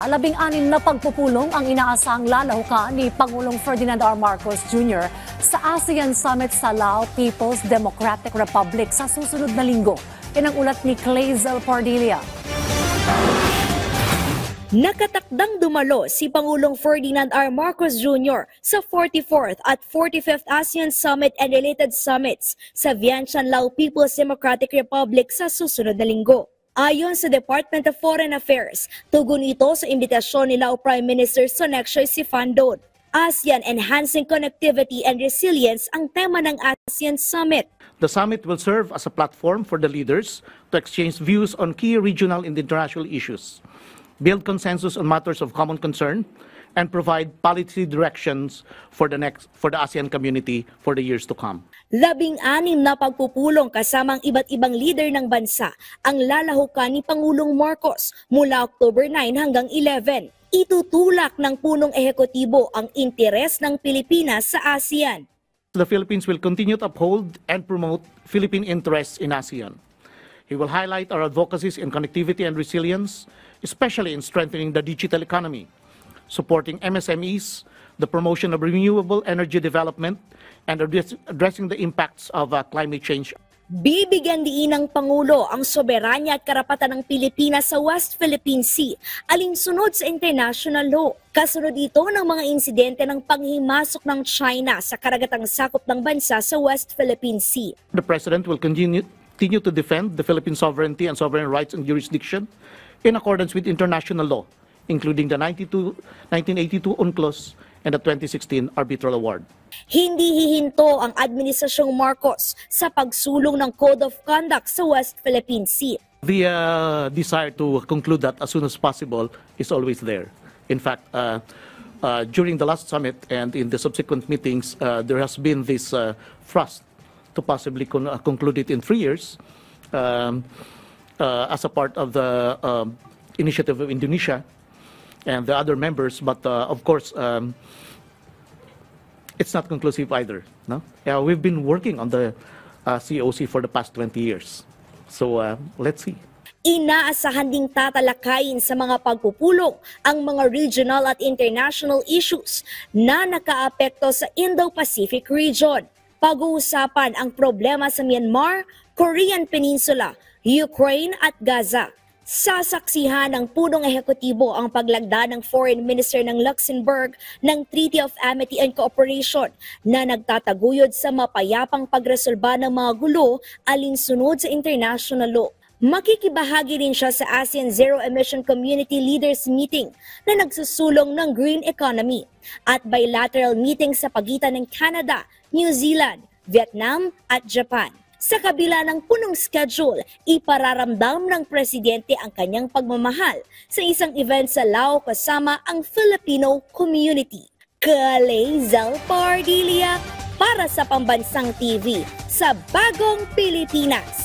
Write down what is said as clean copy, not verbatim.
16 na pagpupulong ang inaasahang lalahukan ni Pangulong Ferdinand R. Marcos Jr. sa ASEAN Summit sa Lao People's Democratic Republic sa susunod na linggo. Yan ang ulat ni Clazel Pardilia. Nakatakdang dumalo si Pangulong Ferdinand R. Marcos Jr. sa 44th at 45th ASEAN Summit and related summits sa Vientiane, Lao People's Democratic Republic sa susunod na linggo. Ayon sa Department of Foreign Affairs, tugon ito sa imbitasyon ni Lao Prime Minister Sonnechai Sifandon. ASEAN Enhancing Connectivity and Resilience ang tema ng ASEAN Summit. The summit will serve as a platform for the leaders to exchange views on key regional and international issues, build consensus on matters of common concern, and provide policy directions for the ASEAN community for the years to come. 16 na pagpupulong kasamang iba't ibang leader ng bansa ang lalahukan ni Pangulong Marcos mula October 9 hanggang 11. Itutulak ng punong ehekutibo ang interes ng Pilipinas sa ASEAN. The Philippines will continue to uphold and promote Philippine interests in ASEAN. He will highlight our advocacies in connectivity and resilience, especially in strengthening the digital economy, supporting MSMEs, the promotion of renewable energy development, and addressing the impacts of climate change. Bibigyan diin ng Pangulo ang soberanya at karapatan ng Pilipinas sa West Philippine Sea, alinsunod sa international law. Kasunod ito ng mga insidente ng panghimasok ng China sa karagatang sakop ng bansa sa West Philippine Sea. The President will continue to defend the Philippine sovereignty and sovereign rights and jurisdiction in accordance with international law, including the 1982 UNCLOS and the 2016 Arbitral Award. Hindi hihinto ang Administrasyong Marcos sa pagsulong ng Code of Conduct sa West Philippine Sea. The desire to conclude that as soon as possible is always there. In fact, during the last summit and in the subsequent meetings, there has been this thrust to possibly conclude it in 3 years as a part of the initiative of Indonesia and the other members, but of course, it's not conclusive either. No? We've been working on the COC for the past 20 years. So let's see. Inaasahan ding tatalakayin sa mga pagpupulong ang mga regional at international issues na nakaapekto sa Indo-Pacific region. Pag-uusapan ang problema sa Myanmar, Korean Peninsula, Ukraine at Gaza. Sasaksihan ng punong ehekutibo ang paglagda ng Foreign Minister ng Luxembourg ng Treaty of Amity and Cooperation na nagtataguyod sa mapayapang pagresolba ng mga gulo alinsunod sa international law. Makikibahagi rin siya sa ASEAN Zero Emission Community Leaders Meeting na nagsusulong ng green economy at bilateral meeting sa pagitan ng Canada, New Zealand, Vietnam at Japan. Sa kabila ng punong schedule, ipararamdam ng presidente ang kanyang pagmamahal sa isang event sa Lao kasama ang Filipino community. Clazel Pardilia para sa Pambansang TV sa Bagong Pilipinas.